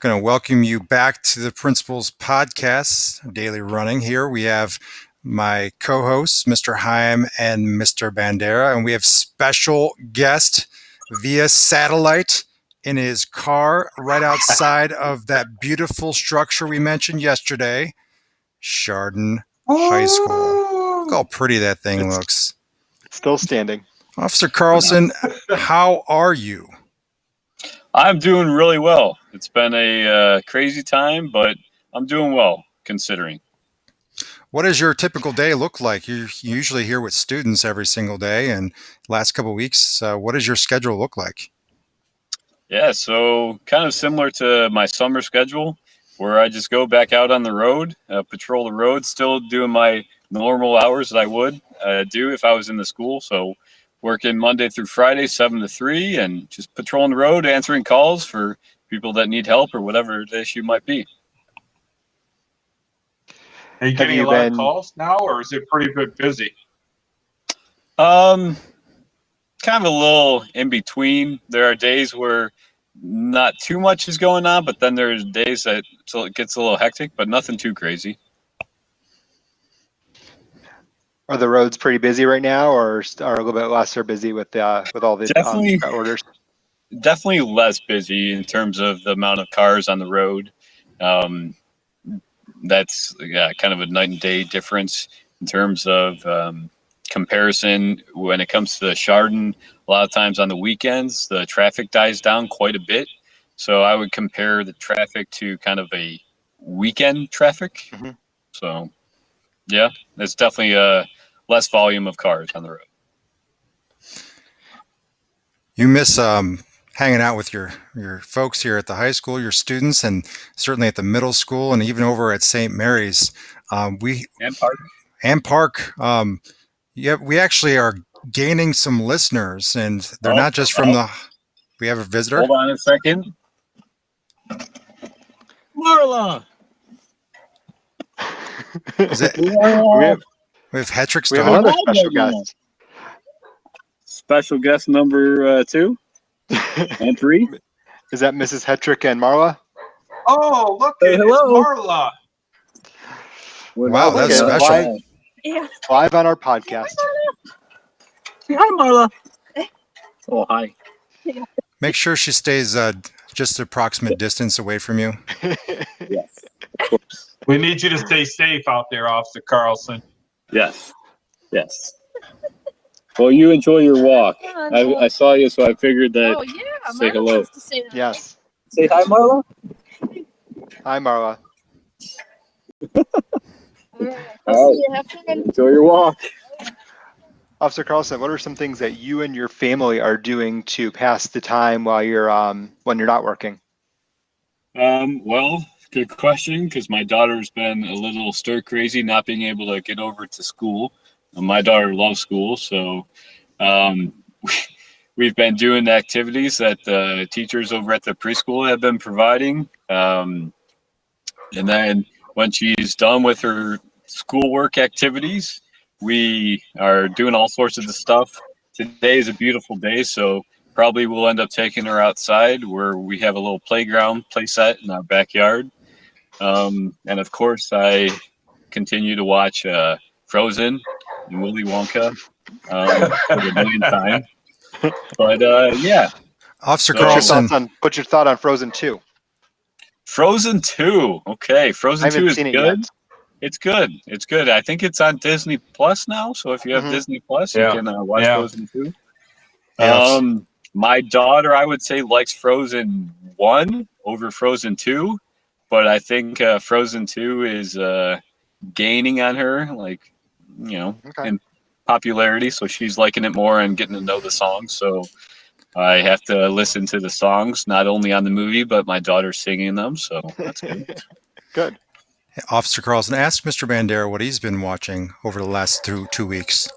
Going to welcome you back to the Principals Podcast, daily running. Here we have my co-hosts, Mr. Haim and Mr. Bandera, and we have special guest via satellite in his car right outside of that beautiful structure we mentioned yesterday, Chardon High School. Look how pretty that thing looks. Still standing. Officer Carlson, how are you? I'm doing really well. It's been a crazy time, but I'm doing well considering. What does your typical day look like? You're usually here with students every single day, and last couple of weeks, what does your schedule look like? Yeah, so kind of similar to my summer schedule, where I just go back out on the road, patrol the road, still doing my normal hours that I would do if I was in the school. So working Monday through Friday, 7 to 3, and just patrolling the road, answering calls for people that need help or whatever the issue might be. Are you getting a lot of calls now, or is it pretty busy? Kind of a little in between. There are days where not too much is going on, but then there's days that it gets a little hectic, but nothing too crazy. Are the roads pretty busy right now, or are a little bit less busy with all the orders? Definitely less busy in terms of the amount of cars on the road. That's kind of a night and day difference in terms of comparison. When it comes to the Chardon, a lot of times on the weekends, the traffic dies down quite a bit. So I would compare the traffic to kind of a weekend traffic. Mm-hmm. So, yeah, it's definitely less volume of cars on the road. You miss hanging out with your folks here at the high school, your students, and certainly at the middle school, and even over at St. Mary's. And Park. We actually are gaining some listeners, and they're not just from the. We have a visitor. Hold on a second, Marla. Is it? We have Hetrick's dog. We have another special guest. Special guest number 2 and 3. Is that Mrs. Hetrick and Marla? Oh, look! Hey, hello, Marla. Wow, that's special. Live on our podcast. Say hi, Marla. Oh, hi. Make sure she stays just approximate distance away from you. Yes. We need you to stay safe out there, Officer Carlson. Yes. Well, you enjoy your walk. I saw you, so I figured that. Oh, yeah. Say hello. To say that. Yes. Say hi, Marla. Hi, Marla. All right. Enjoy your walk. Officer Carlson, what are some things that you and your family are doing to pass the time while you're when you're not working? Well, good question, because my daughter's been a little stir crazy not being able to get over to school. My daughter loves school, so we've been doing activities that the teachers over at the preschool have been providing. And then when she's done with her schoolwork activities, we are doing all sorts of the stuff. Today is a beautiful day, so probably we'll end up taking her outside where we have a little playground play set in our backyard. And of course, I continue to watch Frozen and Willy Wonka for the millionth time. But yeah. Officer Carlson. What's your thought on Frozen 2? Frozen 2. Okay. Frozen 2 is good. It's good. I think it's on Disney Plus now. So if you have Disney Plus, you can watch Frozen 2. Yes. My daughter, I would say, likes Frozen 1 over Frozen 2. But I think Frozen 2 is gaining on her, in popularity. So she's liking it more and getting to know the songs. So I have to listen to the songs, not only on the movie, but my daughter's singing them. So that's good. Good. Officer Carlson, ask Mr. Bandera what he's been watching over the last 2 weeks.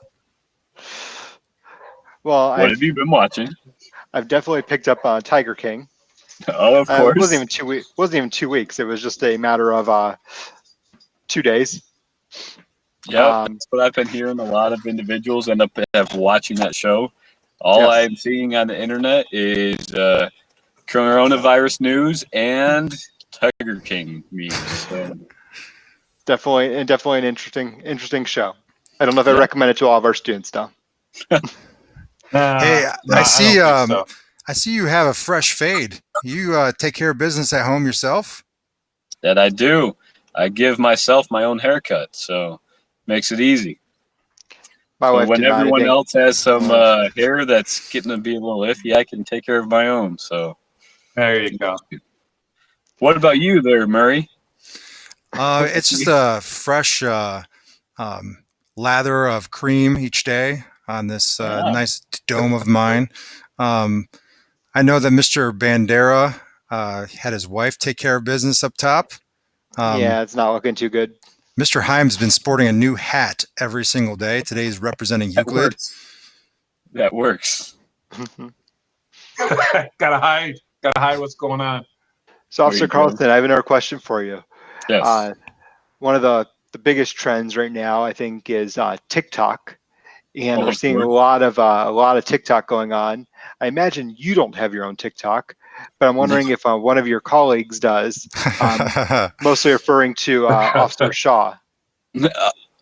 Well, what have you been watching? I've definitely picked up Tiger King. Oh, of course. It wasn't even 2 weeks. It was just a matter of 2 days. Yeah, that's what I've been hearing. A lot of individuals end up watching that show. All I'm seeing on the internet is coronavirus news and Tiger King memes. So. Definitely an interesting show. I don't know if I recommend it to all of our students though. Hey, no, I see. don't think so. I see you have a fresh fade. You take care of business at home yourself? That I do. I give myself my own haircut, so makes it easy. My wife when did not. everyone else has some hair that's getting to be a little iffy, I can take care of my own. So there you go. What about you there, Murray? It's just a fresh lather of cream each day on this nice dome of mine. I know that Mr. Bandera had his wife take care of business up top. Yeah, it's not looking too good. Mr. Himes has been sporting a new hat every single day. Today he's representing Euclid. That works. Gotta hide what's going on. So, Officer Carlson, I have another question for you. Yes. One of the biggest trends right now, I think, is TikTok, and we're seeing a lot of TikTok going on. I imagine you don't have your own TikTok, but I'm wondering if one of your colleagues does. Mostly referring to Officer Shaw.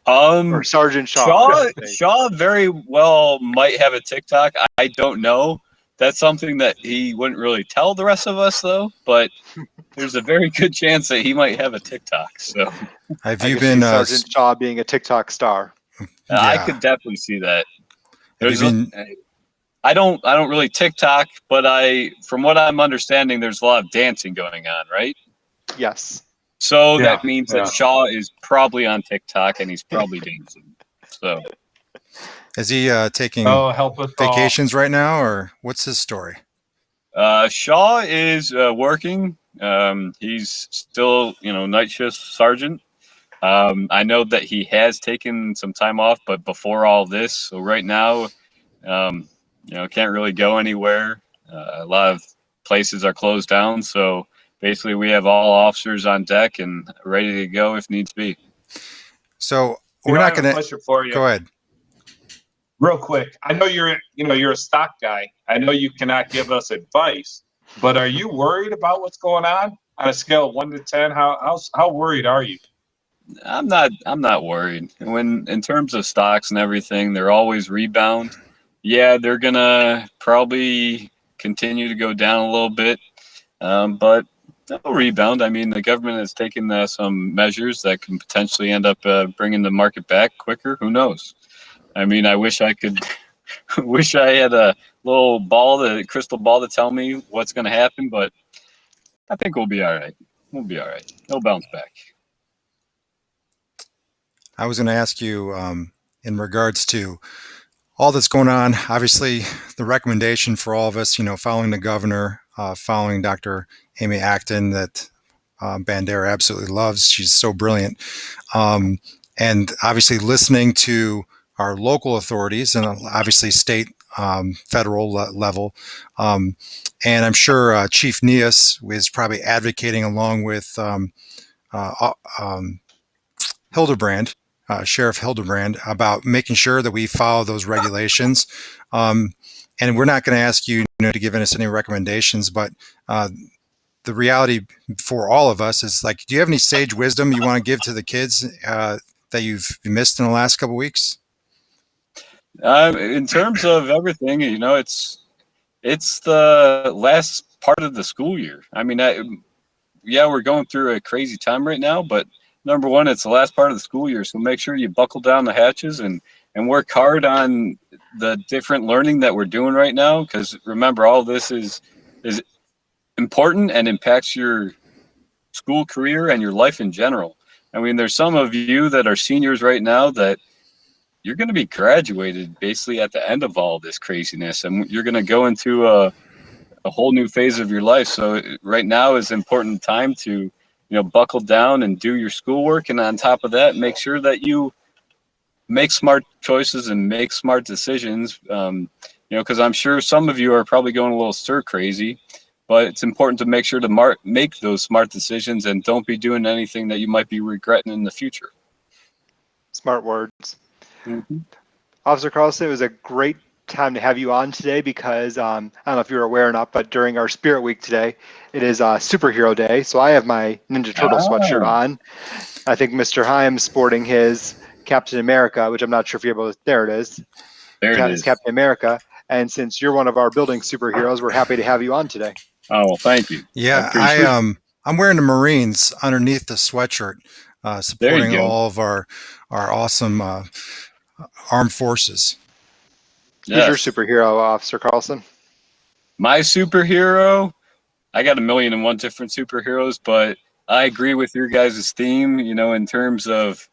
Or Sergeant Shaw. Shaw very well might have a TikTok. I don't know. That's something that he wouldn't really tell the rest of us, though. But there's a very good chance that he might have a TikTok. So, have you been Sergeant Shaw being a TikTok star? Yeah. I could definitely see that. Been, I don't really TikTok, but from what I'm understanding, there's a lot of dancing going on, right? Yes. So that means that Shaw is probably on TikTok and he's probably dancing. So, is he taking vacations right now, or what's his story? Shaw is working. He's still, night shift sergeant. I know that he has taken some time off, but before all this, so right now, can't really go anywhere. A lot of places are closed down, so basically we have all officers on deck and ready to go if needs be. So we're not going to for you. Go ahead. Real quick, I know you're a stock guy. I know you cannot give us advice, but are you worried about what's going on a scale of 1 to 10? How worried are you? I'm not worried. In terms of stocks and everything, they're always rebound. Yeah, they're gonna probably continue to go down a little bit, but they'll rebound. I mean, the government has taken some measures that can potentially end up bringing the market back quicker. Who knows? I mean, I wish I could. Wish I had a little crystal ball to tell me what's going to happen, but I think we'll be all right. We'll be all right. They'll bounce back. I was going to ask you in regards to all that's going on. Obviously, the recommendation for all of us, following the governor, following Dr. Amy Acton, that Bandera absolutely loves. She's so brilliant. And obviously listening to our local authorities and obviously state, federal level. And I'm sure Chief Nias is probably advocating along with Hildebrand, Sheriff Hildebrand, about making sure that we follow those regulations. And we're not going to ask you, to give us any recommendations, but the reality for all of us is, like, do you have any sage wisdom you want to give to the kids that you've missed in the last couple of weeks? In terms of everything, it's the last part of the school year. I mean, we're going through a crazy time right now, but number one, it's the last part of the school year. So make sure you buckle down the hatches and work hard on the different learning that we're doing right now. Because remember, all this is important and impacts your school career and your life in general. I mean, there's some of you that are seniors right now that you're going to be graduated basically at the end of all this craziness, and you're going to go into a whole new phase of your life. So right now is an important time to, buckle down and do your schoolwork. And on top of that, make sure that you make smart choices and make smart decisions. Because I'm sure some of you are probably going a little stir crazy, but it's important to make sure to make those smart decisions and don't be doing anything that you might be regretting in the future. Smart words. Mm-hmm. Officer Carlson, it was a great time to have you on today because I don't know if you're aware or not, but during our Spirit Week today, it is Superhero Day. So I have my Ninja Turtle sweatshirt on. I think Mr. Heim's sporting his Captain America, which I'm not sure if you're able to. There it is. There it is. Captain America. And since you're one of our building superheroes, we're happy to have you on today. Oh, well, thank you. Yeah, I'm wearing the Marines underneath the sweatshirt, supporting all of our awesome armed forces. Yes. Who's your superhero, Officer Carlson? My superhero, I got 1,000,001 different superheroes, but I agree with your guys' theme, in terms of,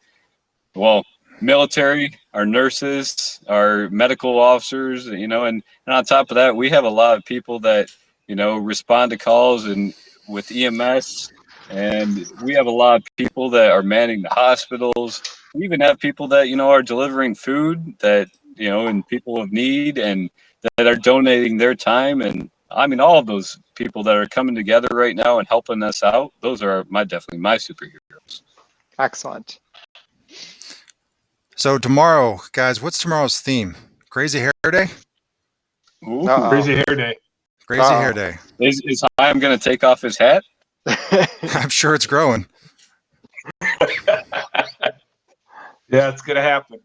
military, our nurses, our medical officers, and on top of that, we have a lot of people that, respond to calls and with EMS, and we have a lot of people that are manning the hospitals. We even have people that, are delivering food that, and people of need and that are donating their time. And I mean, all of those people that are coming together right now and helping us out, those are definitely my superheroes. Excellent. So tomorrow, guys, what's tomorrow's theme? Crazy Hair Day? Ooh, Crazy Hair Day. Crazy Hair Day. Is Chaim going to take off his hat? I'm sure it's growing. Yeah, it's going to happen.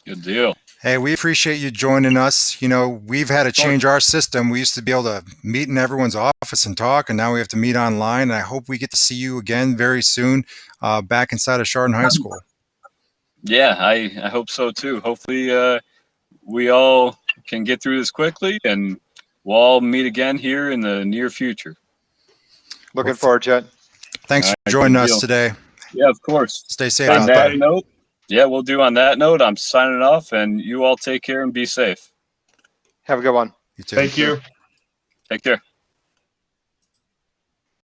Good deal. Hey, we appreciate you joining us. We've had to change our system. We used to be able to meet in everyone's office and talk, and now we have to meet online. And I hope we get to see you again very soon back inside of Chardon High School. Yeah, I hope so too. Hopefully we all can get through this quickly, and we'll all meet again here in the near future. Looking forward to it. Thanks for joining us today. Yeah, of course. Stay safe on out that there. Note, yeah, we'll do. On that note, I'm signing off, and you all take care and be safe. Have a good one. You too. Thank you. Take care.